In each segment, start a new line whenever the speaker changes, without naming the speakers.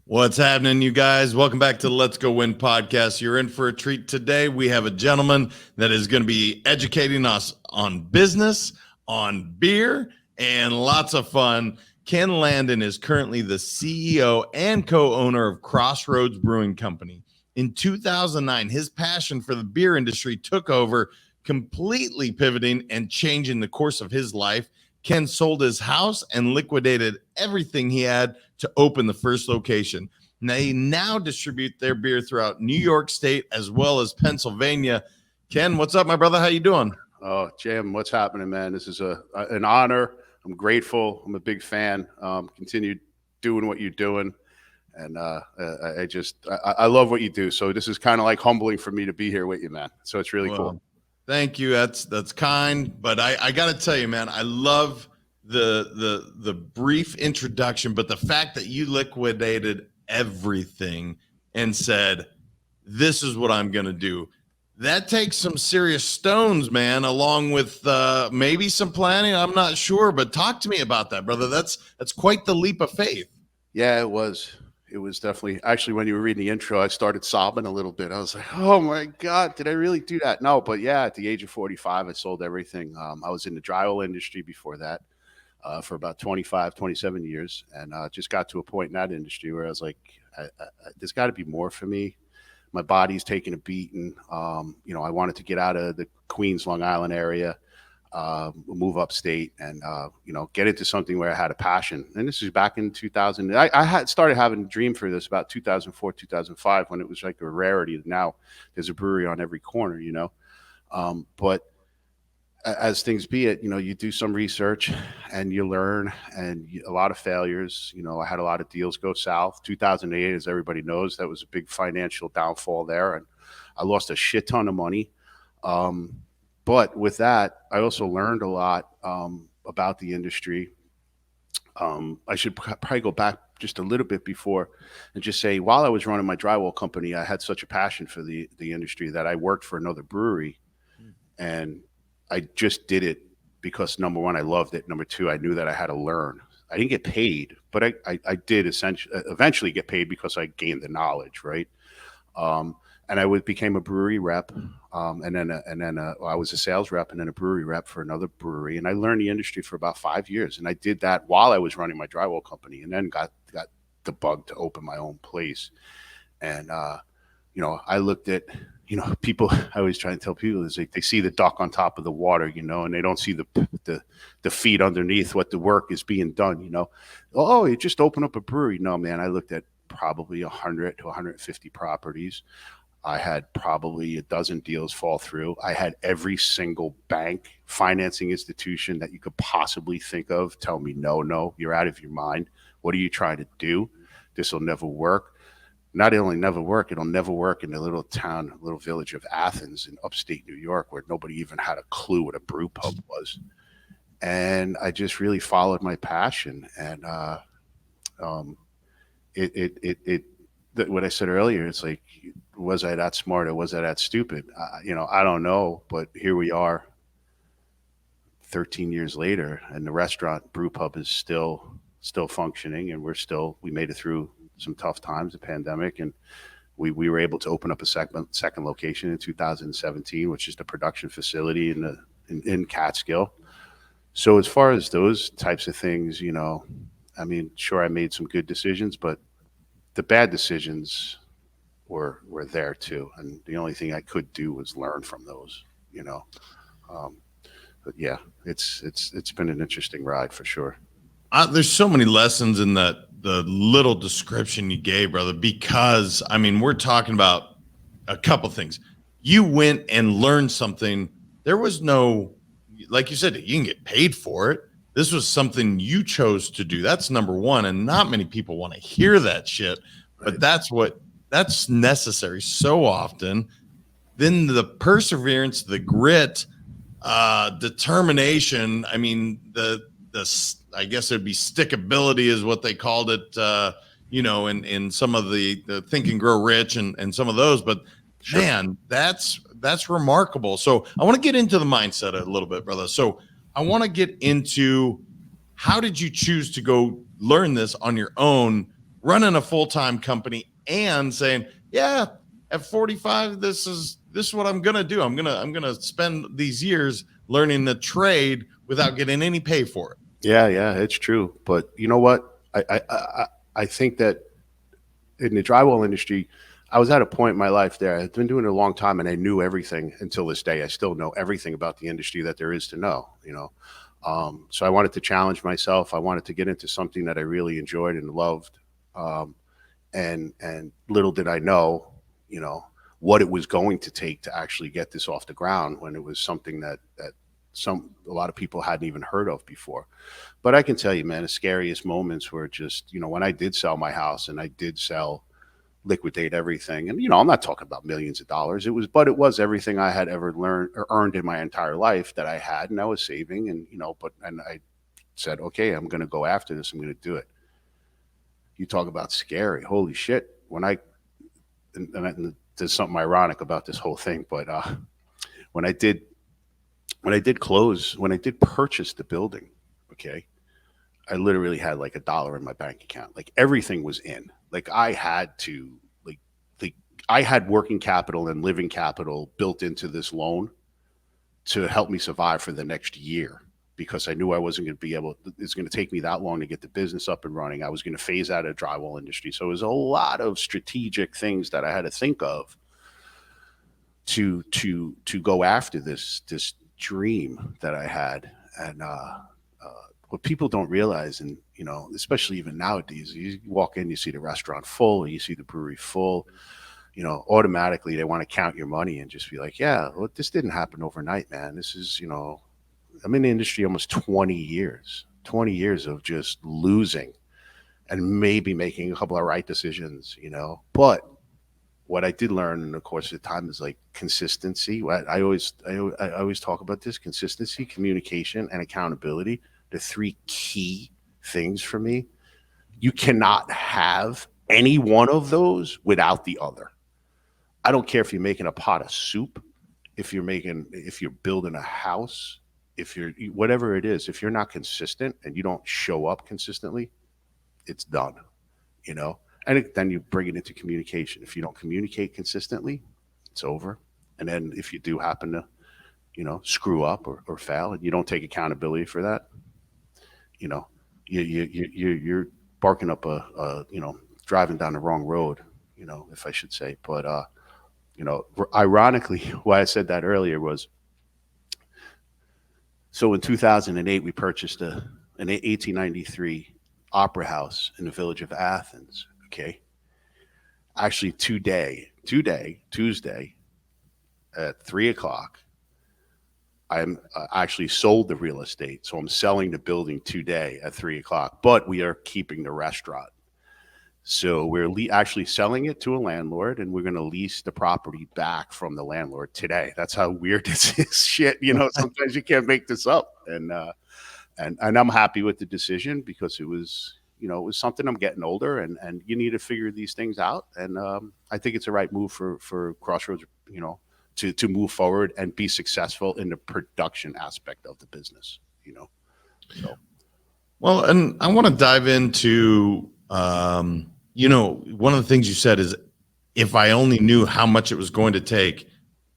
What's happening, you guys? Welcome back to the Let's Go Win podcast. You're in for a treat today. We have a gentleman that is going to be educating us on business, on beer, and lots of fun. Ken Landin is currently the CEO and co-owner of Crossroads Brewing Company. In 2009, his passion for the beer industry took over, completely pivoting and changing the course of his life. Ken sold his house and liquidated everything he had to open the first location. They now distribute their beer throughout New York State as well as Pennsylvania. Ken, what's up, my brother? How you doing?
Oh, Jim, what's happening, man? This is an honor. I'm grateful. I'm a big fan. Continue doing what you're doing. And I love what you do. So this is kind of like humbling for me to be here with you, man. So it's really cool.
Thank you. That's kind. But I got to tell you, man, I love the brief introduction, but the fact that you liquidated everything and said, this is what I'm going to do. That takes some serious stones, man, along with maybe some planning. I'm not sure, but talk to me about that, brother. That's quite the leap of faith.
Yeah, it was. It was definitely, actually, when you were reading the intro, I started sobbing a little bit. I was like, oh my God, did I really do that? No, but yeah, at the age of 45, I sold everything. I was in the dry oil industry before that for about 25, 27 years. And just got to a point in that industry where I was like, there's got to be more for me. My body's taking a beating. I wanted to get out of the Queens, Long Island area. Move upstate and get into something where I had a passion. And this is back in 2000. I had started having a dream for this about 2004, 2005, when it was like a rarity. Now there's a brewery on every corner, but as things be it, you do some research and you learn, and a lot of failures. I had a lot of deals go south. 2008, as everybody knows, that was a big financial downfall there, and I lost a shit ton of money. But with that, I also learned a lot about the industry. I should probably go back just a little bit before and just say, while I was running my drywall company, I had such a passion for the industry that I worked for another brewery. And I just did it because, number one, I loved it. Number two, I knew that I had to learn. I didn't get paid, but I did eventually get paid because I gained the knowledge, right? And I became a brewery rep, and then I was a sales rep and then a brewery rep for another brewery. And I learned the industry for about 5 years. And I did that while I was running my drywall company, and then got the bug to open my own place. And, I looked at, people, I always try to tell people is like they see the duck on top of the water, and they don't see the feet underneath what the work is being done, Oh, you just open up a brewery. No, man, I looked at probably 100 to 150 properties. I had probably a dozen deals fall through. I had every single bank, financing institution that you could possibly think of tell me, no, you're out of your mind. What are you trying to do? This will never work. Not only never work, it'll never work in the little village of Athens in upstate New York, where nobody even had a clue what a brew pub was. And I just really followed my passion. And what I said earlier, it's like, was I that smart or was I that stupid? I don't know, but here we are 13 years later, and the restaurant brew pub is still functioning, and we made it through some tough times, the pandemic, and we were able to open up a second location in 2017, which is the production facility in Catskill. So as far as those types of things, sure, I made some good decisions, but the bad decisions were there too, and the only thing I could do was learn from those. But yeah, it's been an interesting ride for sure.
There's so many lessons in the little description you gave, brother, because we're talking about a couple things. You went and learned something. There was no, like you said, you can get paid for it. This was something you chose to do. That's number one. And not many people want to hear that shit, but right. That's necessary so often. Then the perseverance, the grit, determination. I guess it'd be stickability is what they called it, in some of the Think and Grow Rich and some of those. But sure. Man, that's remarkable. So I want to get into the mindset a little bit, brother. So I want to get into, how did you choose to go learn this on your own running a full-time company and saying, yeah, at 45, this is what I'm going to do. I'm going to spend these years learning the trade without getting any pay for it.
Yeah, it's true. But you know what? I think that in the drywall industry, I was at a point in my life there. I've been doing it a long time, and I knew everything until this day. I still know everything about the industry that there is to know. So I wanted to challenge myself. I wanted to get into something that I really enjoyed and loved. And little did I know, what it was going to take to actually get this off the ground, when it was something that a lot of people hadn't even heard of before. But I can tell you, man, the scariest moments were just, when I did sell my house and I did liquidate everything. And, I'm not talking about millions of dollars. It was everything I had ever learned or earned in my entire life that I had, and I was saving, and, and I said, okay, I'm going to go after this. I'm going to do it. You talk about scary. Holy shit. And there's something ironic about this whole thing, but when I did purchase the building, okay, I literally had like $1 in my bank account. Like everything was in. Like I had to, I had working capital and living capital built into this loan to help me survive for the next year, because I knew I wasn't going to be it's going to take me that long to get the business up and running. I was going to phase out of the drywall industry. So it was a lot of strategic things that I had to think of to go after this dream that I had. And what people don't realize, and especially even nowadays, you walk in, you see the restaurant full, you see the brewery full, automatically they want to count your money and just be like, yeah, well, this didn't happen overnight, man. This is, I'm in the industry almost 20 years of just losing and maybe making a couple of right decisions, but what I did learn in the course of time is like consistency. I always talk about this: consistency, communication, and accountability. The 3 key things for me. You cannot have any one of those without the other. I don't care if you're making a pot of soup, if you're building a house, whatever it is, if you're not consistent and you don't show up consistently, it's done, And then you bring it into communication. If you don't communicate consistently, it's over. And then if you do happen to, screw up or fail, and you don't take accountability for that, you're barking up driving down the wrong road, if I should say. But ironically, why I said that earlier was, so in 2008 we purchased an 1893 opera house in the village of Athens. Okay. Actually, Tuesday at 3:00, I'm actually sold the real estate. So I'm selling the building today at 3:00, but we are keeping the restaurant. So we're actually selling it to a landlord, and we're going to lease the property back from the landlord today. That's how weird this is. Shit. Sometimes you can't make this up. And I'm happy with the decision, because it was something. I'm getting older, and you need to figure these things out. And I think it's the right move for Crossroads, to move forward and be successful in the production aspect of the business, So.
Well, and I want to dive into, one of the things you said is, if I only knew how much it was going to take.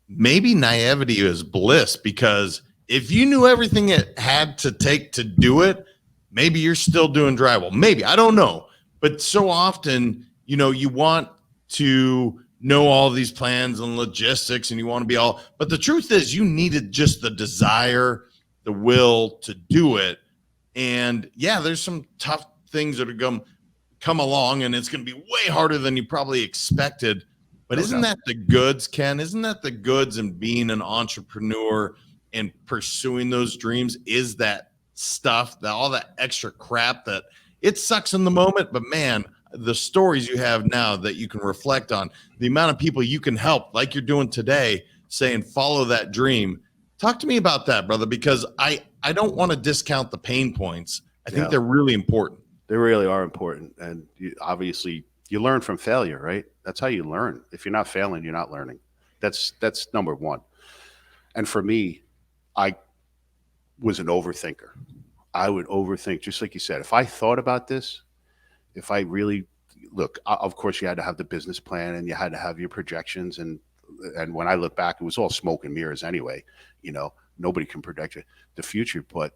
Maybe naivety is bliss, because if you knew everything it had to take to do it, maybe you're still doing drywall. Maybe, I don't know. But so often, you want to know all these plans and logistics, and you want to be but the truth is, you needed just the desire, the will to do it. And yeah, there's some tough things that are going to come along, and it's going to be way harder than you probably expected. But isn't that the goods, Ken? Isn't that the goods in being an entrepreneur and pursuing those dreams? Is that stuff, all that extra crap that it sucks in the moment, but man, the stories you have now that you can reflect on, the amount of people you can help, like you're doing today, saying follow that dream. Talk to me about that, brother, because I don't want to discount the pain points. I think they're really important.
They really are important. And obviously you learn from failure, right? That's how you learn. If you're not failing, you're not learning. That's number one. And for me, I was an overthinker. I would overthink, just like you said. If I thought about this, if I really, look, of course, you had to have the business plan and you had to have your projections. And when I look back, it was all smoke and mirrors anyway. Nobody can predict the future. But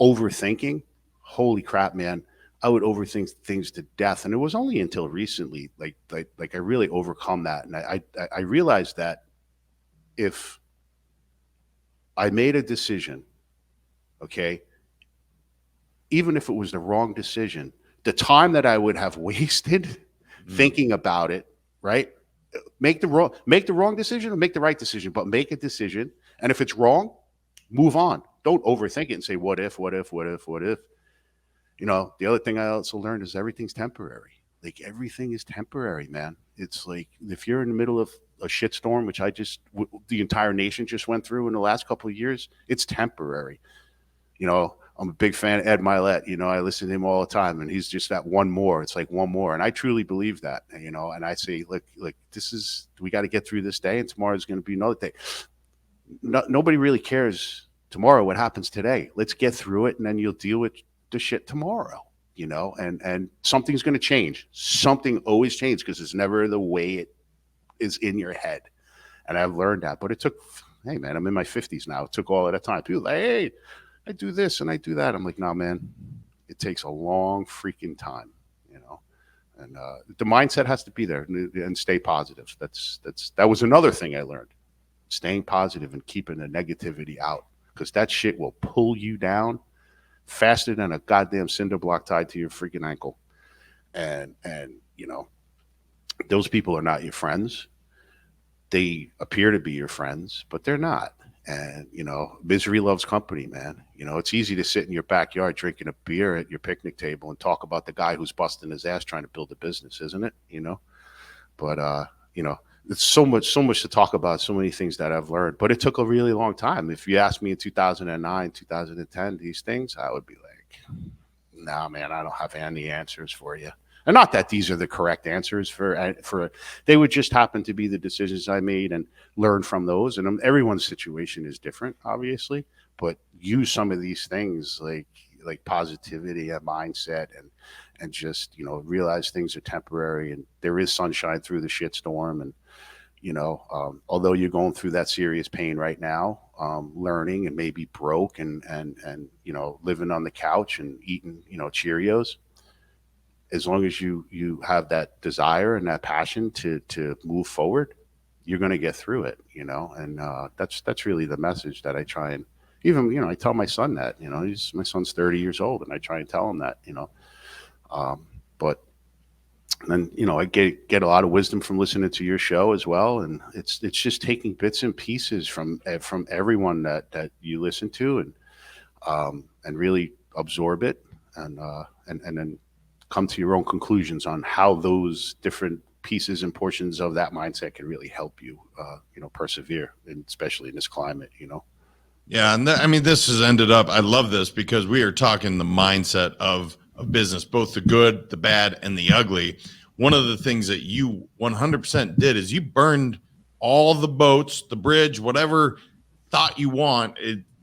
overthinking, holy crap, man. I would overthink things to death, and it was only until recently, like I really overcome that, and I realized that if I made a decision, okay, even if it was the wrong decision, the time that I would have wasted thinking about it, right? Make the wrong decision or make the right decision, but make a decision, and if it's wrong, move on. Don't overthink it and say what if. The other thing I also learned is everything's temporary. Like everything is temporary, man. It's like if you're in the middle of a shitstorm, which the entire nation just went through in the last couple of years, it's temporary. I'm a big fan of Ed Milet. I listen to him all the time, and he's just that one more. It's like one more, and I truly believe that. And I say, look, we got to get through this day, and tomorrow's going to be another day. Nobody really cares tomorrow what happens today. Let's get through it, and then you'll deal with the shit tomorrow, and something's going to change. Something always changes because it's never the way it is in your head. And I've learned that, but it took, hey man, I'm in my 50s now. It took all of that time. People like, hey, I do this and I do that. I'm like, no, man, it takes a long freaking time, and the mindset has to be there and stay positive. That was another thing I learned, staying positive and keeping the negativity out, because that shit will pull you down faster than a goddamn cinder block tied to your freaking ankle. And those people are not your friends. They appear to be your friends, but they're not. And misery loves company, man. It's easy to sit in your backyard drinking a beer at your picnic table and talk about the guy who's busting his ass trying to build a business, isn't it? But it's so much to talk about, so many things that I've learned, but it took a really long time. If you asked me in 2009, 2010, these things, I would be like, nah, man, I don't have any answers for you. And not that these are the correct answers for they would just happen to be the decisions I made and learn from those. And everyone's situation is different, obviously, but use some of these things like positivity and mindset and just, realize things are temporary and there is sunshine through the shitstorm. And, although you're going through that serious pain right now, learning and maybe broke and living on the couch and eating, Cheerios, as long as you have that desire and that passion to move forward, you're going to get through it, and that's really the message that I try and even, I tell my son that, my son's 30 years old and I try and tell him that, but then, I get a lot of wisdom from listening to your show as well. And it's just taking bits and pieces from everyone that you listen to and really absorb it and then come to your own conclusions on how those different pieces and portions of that mindset can really help you, persevere, and especially in this climate,
Yeah. And this has ended up, I love this because we are talking the mindset of business, both the good, the bad, and the ugly. One of the things that you 100% did is you burned all the boats, the bridge, whatever thought you want.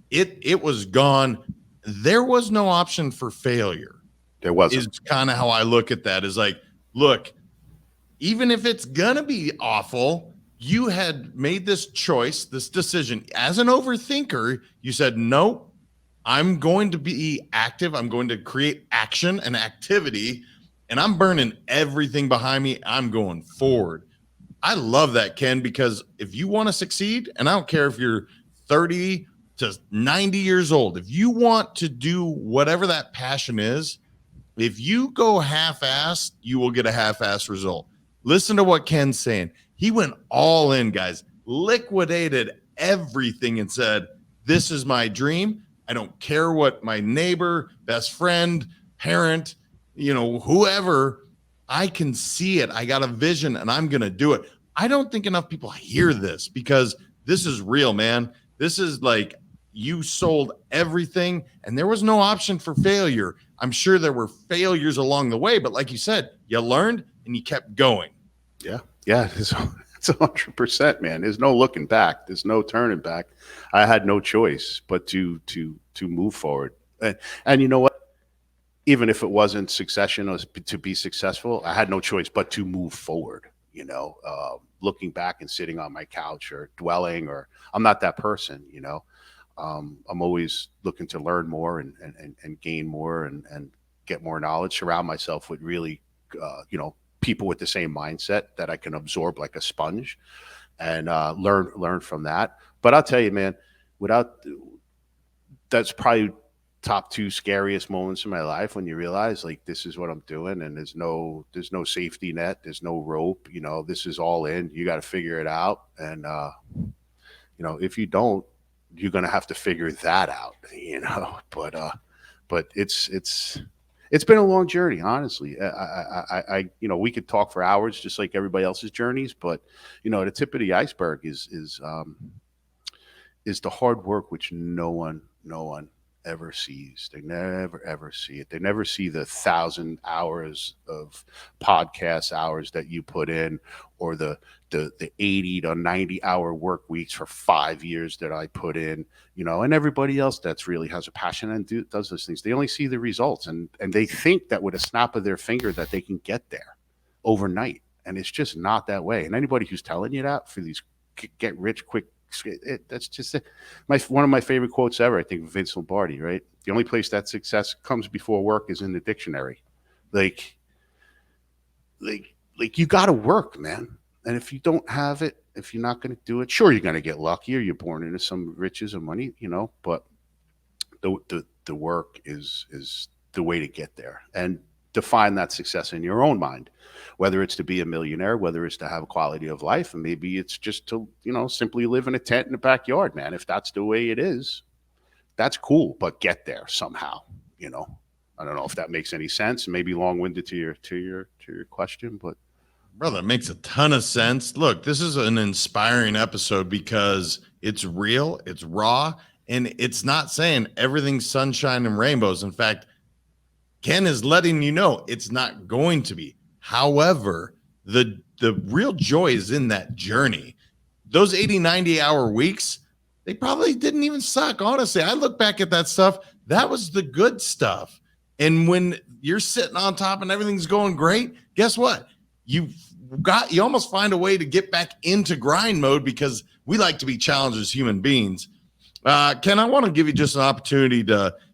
It was gone. There was no option for failure.
There wasn't.
Is kind of how I look at that, is like, look, even if it's gonna be awful, you had made this choice, this decision. As an overthinker, you said, no, I'm going to be active. I'm going to create action and activity, and I'm burning everything behind me. I'm going forward. I love that, Ken, because if you want to succeed, and I don't care if you're 30 to 90 years old, if you want to do whatever that passion is, if you go half-assed, you will get a half-assed result. Listen to what Ken's saying. He went all in, guys, liquidated everything and said, this is my dream. I don't care what my neighbor, best friend, parent, whoever, I can see it. I got a vision and I'm going to do it. I don't think enough people hear this because this is real, man. This is like you sold everything and there was no option for failure. I'm sure there were failures along the way, but like you said, you learned and you kept going.
Yeah. Yeah. It's 100%, man. There's no looking back. There's no turning back. I had no choice but to move forward. And you know what? even if it wasn't succession or to be successful, I had no choice but to move forward. Looking back and sitting on my couch or dwelling, or I'm not that person. I'm always looking to learn more and gain more and get more knowledge. Surround myself with really, people with the same mindset that I can absorb like a sponge and learn from that. But I'll tell you, man, without that's probably top two scariest moments in my life, when you realize like this is what I'm doing and there's no safety net, there's no rope, this is all in. You got to figure it out. And if you don't, you're going to have to figure that out, but it's been a long journey, honestly. We could talk for hours just like everybody else's journeys, but the tip of the iceberg is the hard work, which no one ever sees. They never ever see it. They never see the 1,000 hours of podcast hours that you put in, or the 80 to 90 hour work weeks for 5 years that I put in, and everybody else that's really has a passion and does those things. They only see the results, and they think that with a snap of their finger that they can get there overnight. And it's just not that way. And anybody who's telling you that for these get rich quick, that's just it. One of my favorite quotes ever, I think, Vince Lombardi, right? The only place that success comes before work is in the dictionary. Like you got to work, man. And if you don't have it, if you're not going to do it, sure, you're going to get lucky, or you're born into some riches or money, but the work is the way to get there. And define that success in your own mind, whether it's to be a millionaire, whether it's to have a quality of life, and maybe it's just to, simply live in a tent in the backyard, man. If that's the way it is, that's cool, but get there somehow. I don't know if that makes any sense. Maybe long-winded to your question, but
brother, it makes a ton of sense. Look, this is an inspiring episode because it's real, it's raw, and it's not saying everything's sunshine and rainbows. In fact, Ken is letting you know it's not going to be. However, the real joy is in that journey. Those 80, 90 hour weeks, they probably didn't even suck. Honestly, I look back at that stuff. That was the good stuff. And when you're sitting on top and everything's going great, guess what? You almost find a way to get back into grind mode, because we like to be challenged as human beings. Ken, I want to give you just an opportunity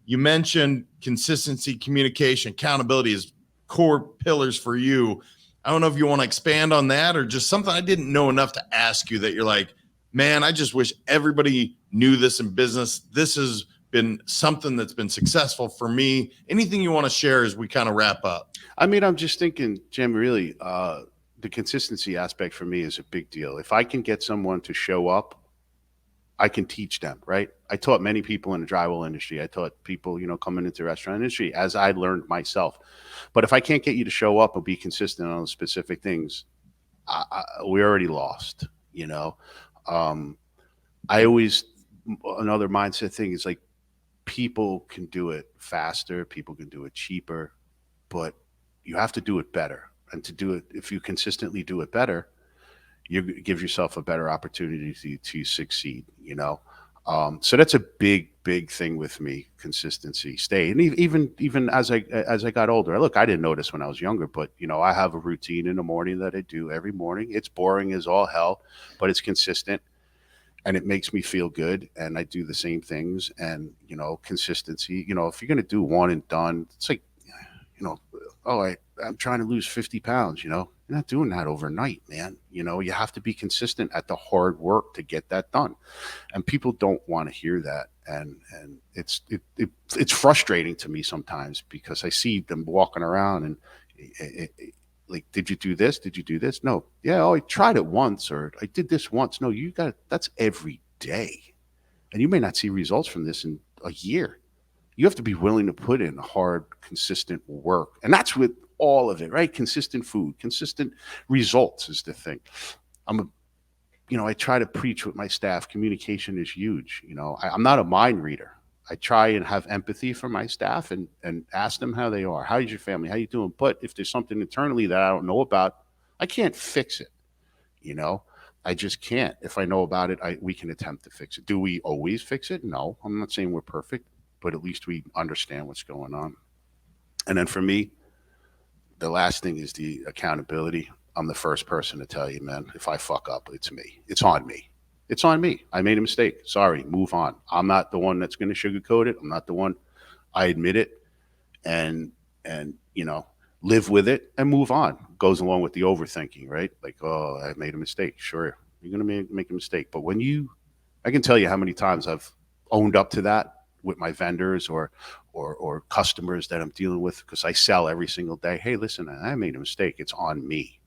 you mentioned consistency, communication, accountability as core pillars for you. I don't know if you want to expand on that, or just something I didn't know enough to ask you that you're like, man, I just wish everybody knew this in business. This has been something that's been successful for me. Anything you want to share as we kind of wrap up?
I mean, I'm just thinking, Jim, really, the consistency aspect for me is a big deal. If I can get someone to show up, I can teach them, right? I taught many people in the drywall industry. I taught people, coming into the restaurant industry, as I learned myself. But if I can't get you to show up and be consistent on specific things, we already lost, another mindset thing is like, people can do it faster, people can do it cheaper, but you have to do it better. And to do it, if you consistently do it better, you give yourself a better opportunity to succeed, so that's a big thing with me. Consistency, stay. And even as I got older, look, I didn't notice when I was younger, but I have a routine in the morning that I do every morning. It's boring as all hell, but it's consistent and it makes me feel good. And I do the same things. And consistency, if you're going to do one and done, it's like, I'm trying to lose 50 pounds, you're not doing that overnight, man. You have to be consistent at the hard work to get that done. And people don't want to hear that. And it's frustrating to me sometimes, because I see them walking around and like, did you do this? Did you do this? No. Yeah. Oh, I tried it once, or I did this once. No, that's every day. And you may not see results from this in a year. You have to be willing to put in hard, consistent work. And that's with all of it, right? Consistent food, consistent results is the thing. I try to preach with my staff. Communication is huge. I'm not a mind reader. I try and have empathy for my staff and ask them how they are. How's your family? How you doing? But if there's something internally that I don't know about, I can't fix it. I just can't. If I know about it, we can attempt to fix it. Do we always fix it? No, I'm not saying we're perfect, but at least we understand what's going on. And then for me, the last thing is the accountability. I'm the first person to tell you, man, if I fuck up, it's me. It's on me. It's on me. I made a mistake. Sorry, move on. I'm not the one that's going to sugarcoat it. I'm not the one. I admit it, and live with it and move on. Goes along with the overthinking, right? Like, oh, I made a mistake. Sure, you're going to make a mistake, but I can tell you how many times I've owned up to that with my vendors or customers that I'm dealing with, because I sell every single day. Hey, listen, I made a mistake. It's on me.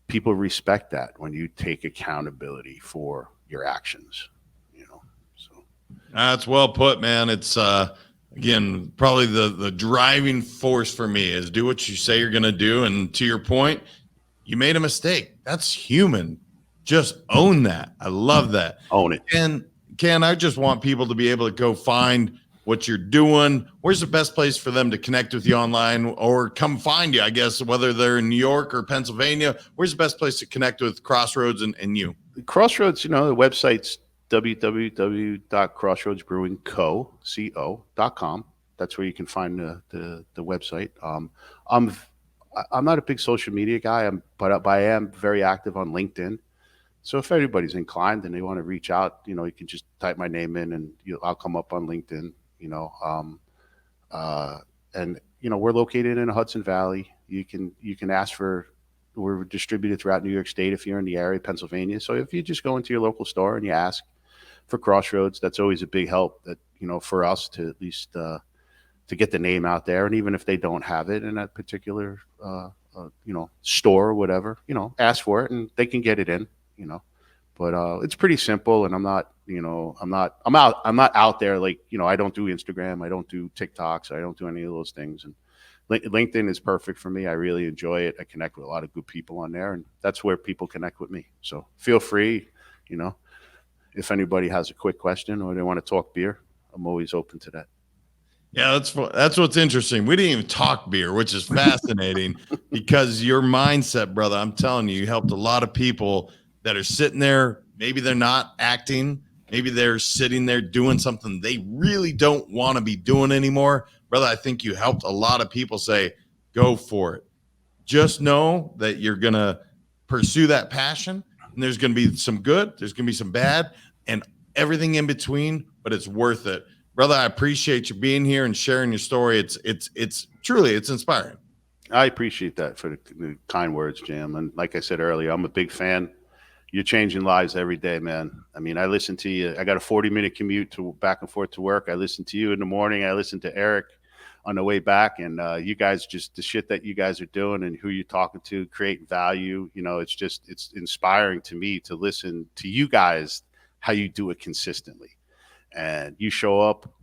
People respect that when you take accountability for your actions. So
That's well put, man. It's again, probably the driving force for me is do what you say you're going to do. And to your point, you made a mistake. That's human. Just own that. I love that.
Own it.
And Ken, I just want people to be able to go find what you're doing. Where's the best place for them to connect with you online or come find you, I guess, whether they're in New York or Pennsylvania? Where's the best place to connect with Crossroads and you?
Crossroads, the website's www.crossroadsbrewingco.com. That's where you can find the website. I'm not a big social media guy, but I am very active on LinkedIn. So if anybody's inclined and they want to reach out, you can just type my name in and I'll come up on LinkedIn. And we're located in the Hudson Valley. You can ask we're distributed throughout New York State if you're in the area, Pennsylvania. So if you just go into your local store and you ask for Crossroads, that's always a big help that, for us to at least to get the name out there. And even if they don't have it in that particular, store or whatever, ask for it and they can get it in, but it's pretty simple. And I'm not out there. Like, I don't do Instagram. I don't do TikToks. I don't do any of those things. And LinkedIn is perfect for me. I really enjoy it. I connect with a lot of good people on there, and that's where people connect with me. So feel free, if anybody has a quick question or they want to talk beer, I'm always open to that.
Yeah, that's what's interesting. We didn't even talk beer, which is fascinating because your mindset, brother, I'm telling you, you helped a lot of people that are sitting there. Maybe they're not acting. Maybe they're sitting there doing something they really don't want to be doing anymore. Brother, I think you helped a lot of people say, go for it. Just know that you're going to pursue that passion, and there's going to be some good, there's going to be some bad, and everything in between, but it's worth it. Brother, I appreciate you being here and sharing your story. It's truly inspiring.
I appreciate that for the kind words, Jam. And like I said earlier, I'm a big fan. You're changing lives every day, man. I mean, I listen to you. I got a 40-minute commute back and forth to work. I listen to you in the morning. I listen to Eric on the way back. And you guys, just the shit that you guys are doing and who you're talking to, creating value. It's inspiring to me to listen to you guys, how you do it consistently. And you show up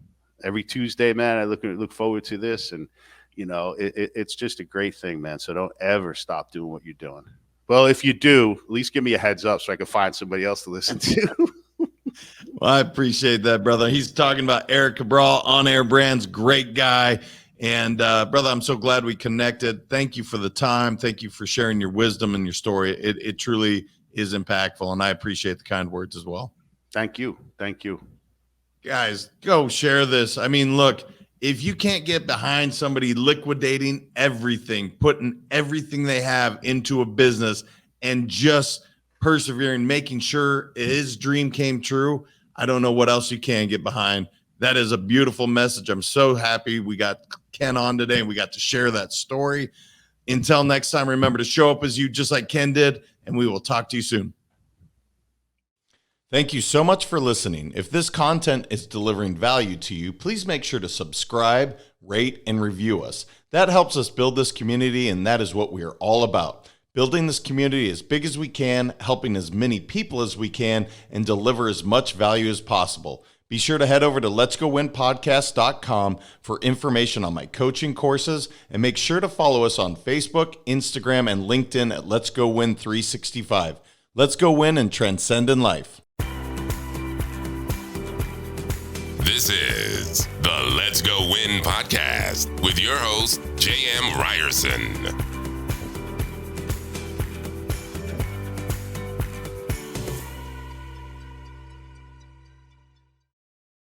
every Tuesday, man. I look forward to this. And, it's just a great thing, man. So don't ever stop doing what you're doing. Well, if you do, at least give me a heads up so I can find somebody else to listen to.
Well, I appreciate that, brother. He's talking about Eric Cabral, On Air Brands, great guy. And brother, I'm so glad we connected. Thank you for the time. Thank you for sharing your wisdom and your story. It truly is impactful, and I appreciate the kind words as well.
Thank you. Thank you.
Guys, go share this. I mean, look, if you can't get behind somebody liquidating everything, putting everything they have into a business and just persevering, making sure his dream came true, I don't know what else you can get behind. That is a beautiful message. I'm so happy we got Ken on today and we got to share that story. Until next time, remember to show up as you, just like Ken did, and we will talk to you soon. Thank you so much for listening. If this content is delivering value to you, please make sure to subscribe, rate, and review us. That helps us build this community, and that is what we are all about. Building this community as big as we can, helping as many people as we can, and deliver as much value as possible. Be sure to head over to letsgowinpodcast.com for information on my coaching courses, and make sure to follow us on Facebook, Instagram, and LinkedIn at Let's Go Win 365. Let's go win and transcend in life.
This is the Let's Go Win podcast with your host, J.M. Ryerson.